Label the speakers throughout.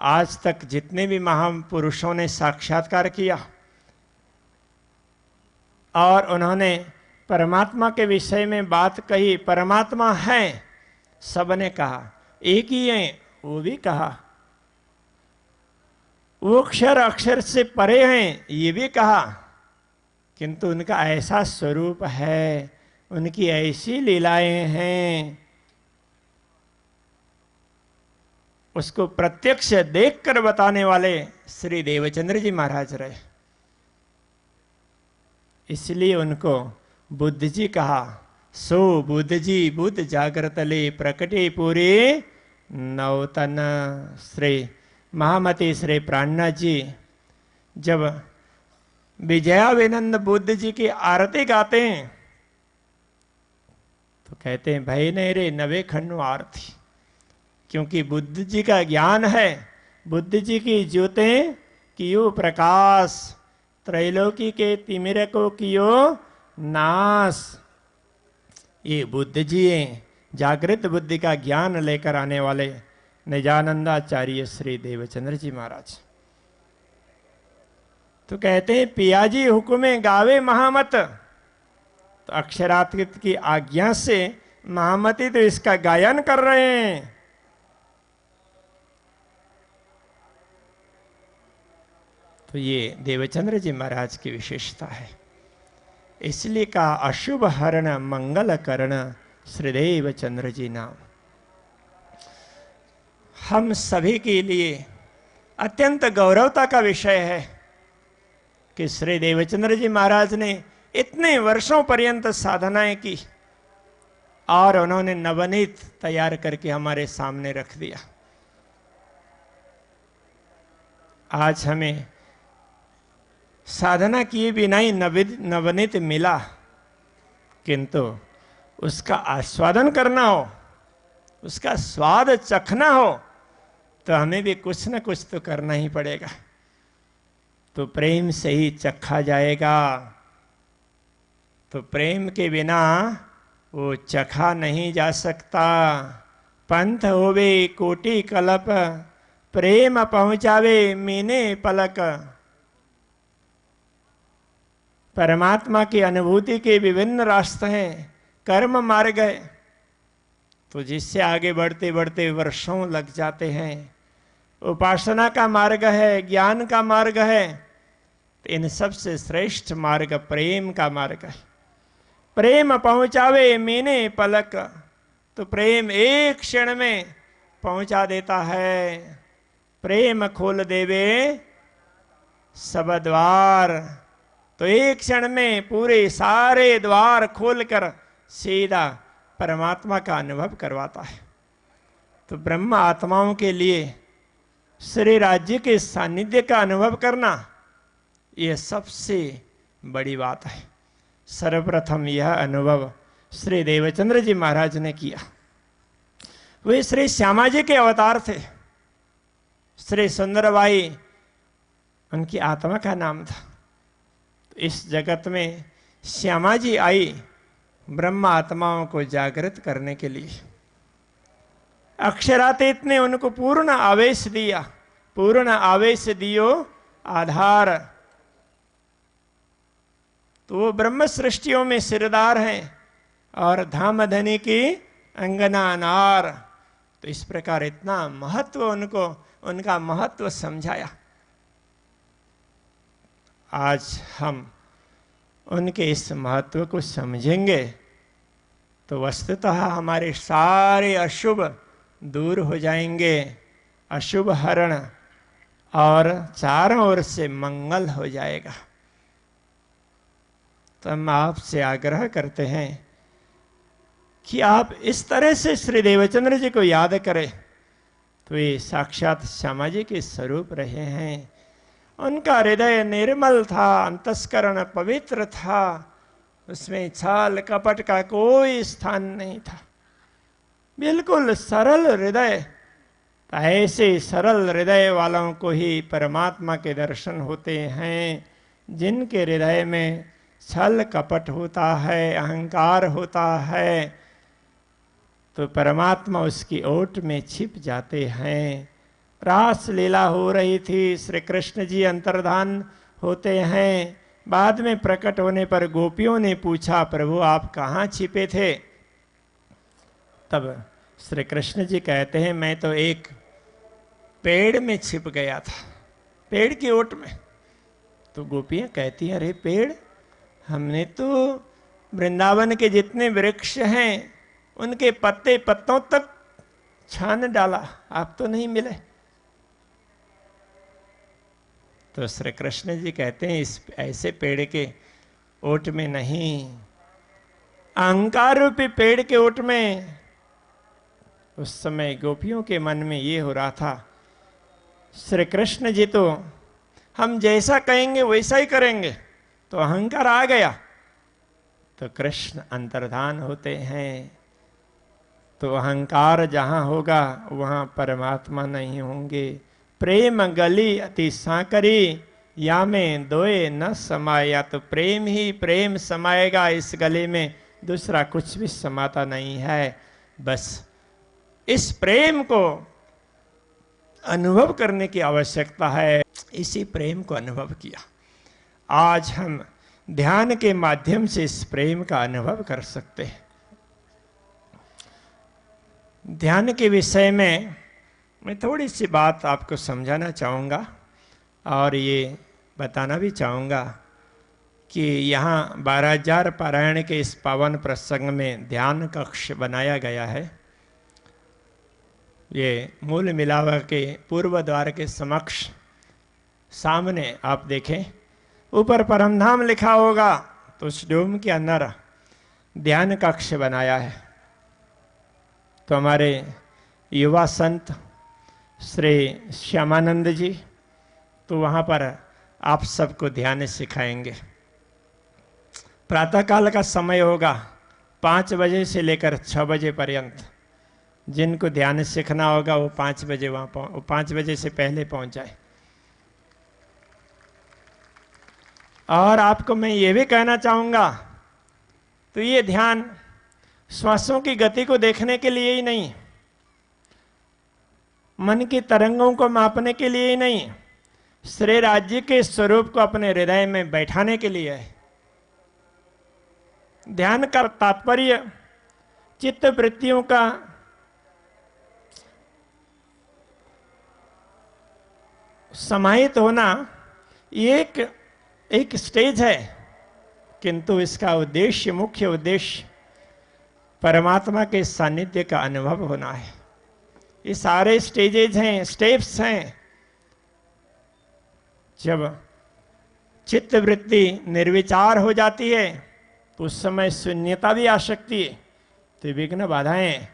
Speaker 1: आज तक जितने भी महापुरुषों ने साक्षात्कार किया और उन्होंने परमात्मा के विषय में बात कही, परमात्मा है सबने कहा, एक ही है वो भी कहा, वो अक्षर अक्षर से परे हैं ये भी कहा, किंतु उनका ऐसा स्वरूप है, उनकी ऐसी लीलाएं हैं, उसको प्रत्यक्ष देखकर बताने वाले श्री देवचंद्र जी महाराज रहे। इसलिए उनको बुद्ध जी कहा। सो बुद्ध जी बुद्ध जागृतले प्रकटे पूरे नवतन। श्री महामती श्री प्राणनाथ जी जब विजयाविनंद बुद्ध जी की आरती गाते हैं तो कहते हैं भाई नहीं रे नवे खंडो आरती, क्योंकि बुद्ध जी का ज्ञान है, बुद्ध जी की ज्योतें कियो प्रकाश, त्रैलोकी के तिमिर को कियो नाश। ये बुद्ध जी हैं, जागृत बुद्धि का ज्ञान लेकर आने वाले निजानंदाचार्य श्री देवचंद्र जी महाराज। तो कहते हैं पिया जी हुक्मे गावे महामत, तो अक्षरातीत की आज्ञा से महामती तो इसका गायन कर रहे हैं। तो ये देवचंद्र जी महाराज की विशेषता है। इसलिए कहा अशुभ हरण मंगल करण श्री देवचंद्र जी नाम। हम सभी के लिए अत्यंत गौरवता का विषय है कि श्री देवचंद्र जी महाराज ने इतने वर्षों पर्यंत साधनाएं की और उन्होंने नवनीत तैयार करके हमारे सामने रख दिया। आज हमें साधना किए बिना ही नवनीत मिला, किंतु उसका आस्वादन करना हो, उसका स्वाद चखना हो तो हमें भी कुछ न कुछ तो करना ही पड़ेगा। तो प्रेम से ही चखा जाएगा, तो प्रेम के बिना वो चखा नहीं जा सकता। पंथ होवे कोटि कलप, प्रेम पहुंचावे मीने पलक। परमात्मा की अनुभूति के विभिन्न रास्ते हैं, कर्म मार्ग है, तो जिससे आगे बढ़ते बढ़ते वर्षों लग जाते हैं। उपासना का मार्ग है, ज्ञान का मार्ग है, तो इन सबसे श्रेष्ठ मार्ग प्रेम का मार्ग है। प्रेम पहुंचावे मीने पलक, तो प्रेम एक क्षण में पहुंचा देता है। प्रेम खोल देवे सब द्वार, तो एक क्षण में पूरे सारे द्वार खोलकर सीधा परमात्मा का अनुभव करवाता है। तो ब्रह्म आत्माओं के लिए श्री राज्य के सानिध्य का अनुभव करना यह सबसे बड़ी बात है। सर्वप्रथम यह अनुभव श्री देवचंद्र जी महाराज ने किया। वे श्री श्यामा जी के अवतार थे। श्री सुंदरबाई उनकी आत्मा का नाम था। इस जगत में श्यामा जी आई ब्रह्म आत्माओं को जागृत करने के लिए। अक्षरातीत ने उनको पूर्ण आवेश दिया। पूर्ण आवेश दियो आधार, तो वो ब्रह्म सृष्टियों में सिरदार हैं और धामधनी की अंगना नार। तो इस प्रकार इतना महत्व उनको, उनका महत्व समझाया। आज हम उनके इस महत्व को समझेंगे तो वस्तुतः हमारे सारे अशुभ दूर हो जाएंगे, अशुभ हरण, और चारों ओर से मंगल हो जाएगा। तो हम आपसे आग्रह करते हैं कि आप इस तरह से श्री देवचंद्र जी को याद करें। तो ये साक्षात श्यामा जी के स्वरूप रहे हैं। उनका हृदय निर्मल था, अंतस्करण पवित्र था, उसमें छल कपट का कोई स्थान नहीं था। बिल्कुल सरल हृदय। ऐसे सरल हृदय वालों को ही परमात्मा के दर्शन होते हैं। जिनके हृदय में छल कपट होता है, अहंकार होता है, तो परमात्मा उसकी ओट में छिप जाते हैं। रास लीला हो रही थी, श्री कृष्ण जी अंतर्धान होते हैं। बाद में प्रकट होने पर गोपियों ने पूछा, प्रभु आप कहाँ छिपे थे? तब श्री कृष्ण जी कहते हैं, मैं तो एक पेड़ में छिप गया था, पेड़ की ओट में। तो गोपियां कहती हैं, अरे पेड़, हमने तो वृंदावन के जितने वृक्ष हैं उनके पत्ते पत्तों तक छान डाला, आप तो नहीं मिले। तो श्री कृष्ण जी कहते हैं, इस ऐसे पेड़ के ओट में नहीं, अहंकार रूपी पेड़ के ओट में। उस समय गोपियों के मन में ये हो रहा था, श्री कृष्ण जी तो हम जैसा कहेंगे वैसा ही करेंगे, तो अहंकार आ गया। तो कृष्ण अंतर्धान होते हैं, तो अहंकार जहां होगा वहां परमात्मा नहीं होंगे। प्रेम गली अति सांकरी, या में दोए न समाया। तो प्रेम ही प्रेम समाएगा इस गले में, दूसरा कुछ भी समाता नहीं है। बस इस प्रेम को अनुभव करने की आवश्यकता है। इसी प्रेम को अनुभव किया। आज हम ध्यान के माध्यम से इस प्रेम का अनुभव कर सकते हैं। ध्यान के विषय में मैं थोड़ी सी बात आपको समझाना चाहूँगा और ये बताना भी चाहूँगा कि यहाँ 12,000 पारायण के इस पावन प्रसंग में ध्यान कक्ष बनाया गया है। ये मूल मिलावा के पूर्व द्वार के समक्ष सामने आप देखें, ऊपर परमधाम लिखा होगा, तो उस डोम के अंदर ध्यान कक्ष बनाया है। तो हमारे युवा संत श्री श्यामानंद जी तो वहाँ पर आप सबको ध्यान सिखाएंगे। प्रातःकाल का समय होगा 5 बजे से लेकर 6 बजे पर्यंत। जिनको ध्यान सीखना होगा वो 5 बजे वहाँ 5 बजे से पहले पहुँच जाए। और आपको मैं ये भी कहना चाहूँगा, तो ये ध्यान श्वासों की गति को देखने के लिए ही नहीं, मन की तरंगों को मापने के लिए ही नहीं, श्री राज्य के स्वरूप को अपने हृदय में बैठाने के लिए है। ध्यान का तात्पर्य चित्त वृत्तियों का समाहित होना, ये एक स्टेज है, किंतु इसका उद्देश्य, मुख्य उद्देश्य परमात्मा के सानिध्य का अनुभव होना है। ये सारे स्टेजेज हैं, स्टेप्स हैं। जब चित्त वृत्ति निर्विचार हो जाती है तो उस समय शून्यता भी आ सकती है, तो विघ्न बाधाएं।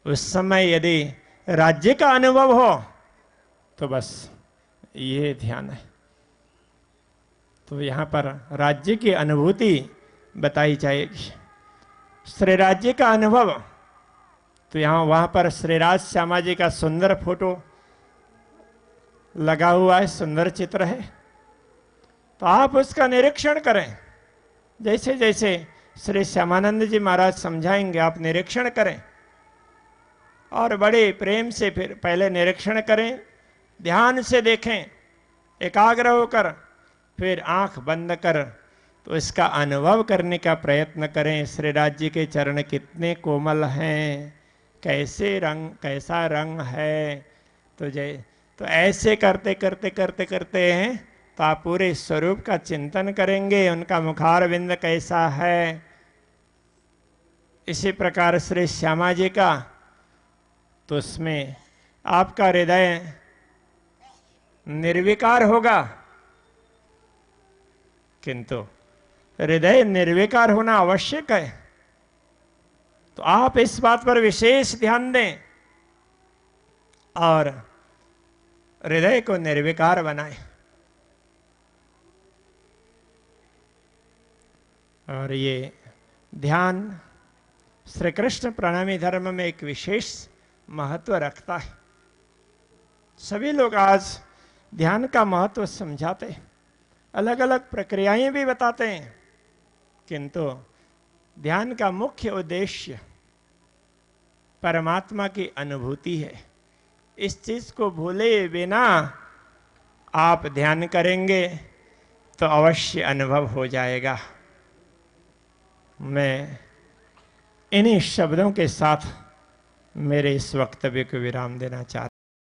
Speaker 1: उस समय यदि राज्य का अनुभव हो तो बस ये ध्यान है। तो यहाँ पर राज्य की अनुभूति बताई जाएगी, श्री राज्य का अनुभव। तो यहाँ वहाँ पर श्रीराज श्यामा जी का सुंदर फोटो लगा हुआ है, सुंदर चित्र है। तो आप उसका निरीक्षण करें, जैसे जैसे श्री श्यामानंद जी महाराज समझाएंगे आप निरीक्षण करें, और बड़े प्रेम से फिर पहले निरीक्षण करें, ध्यान से देखें, एकाग्र होकर, फिर आंख बंद कर तो इसका अनुभव करने का प्रयत्न करें। श्री राज्य के चरण कितने कोमल हैं, कैसे रंग, कैसा रंग है। तो ऐसे करते करते करते करते हैं तो आप पूरे स्वरूप का चिंतन करेंगे, उनका मुखारविंद कैसा है। इसी प्रकार श्री श्यामा जी का, तो उसमें आपका हृदय निर्विकार होगा, किंतु हृदय निर्विकार होना आवश्यक है। तो आप इस बात पर विशेष ध्यान दें और हृदय को निर्विकार बनाएं। और ये ध्यान श्री कृष्ण प्रणामी धर्म में एक विशेष महत्व रखता है। सभी लोग आज ध्यान का महत्व समझाते हैं, अलग अलग प्रक्रियाएं भी बताते हैं, किंतु ध्यान का मुख्य उद्देश्य परमात्मा की अनुभूति है। इस चीज को भूले बिना आप ध्यान करेंगे तो अवश्य अनुभव हो जाएगा। मैं इन्हीं शब्दों के साथ मेरे इस वक्तव्य को विराम देना चाहता हूं।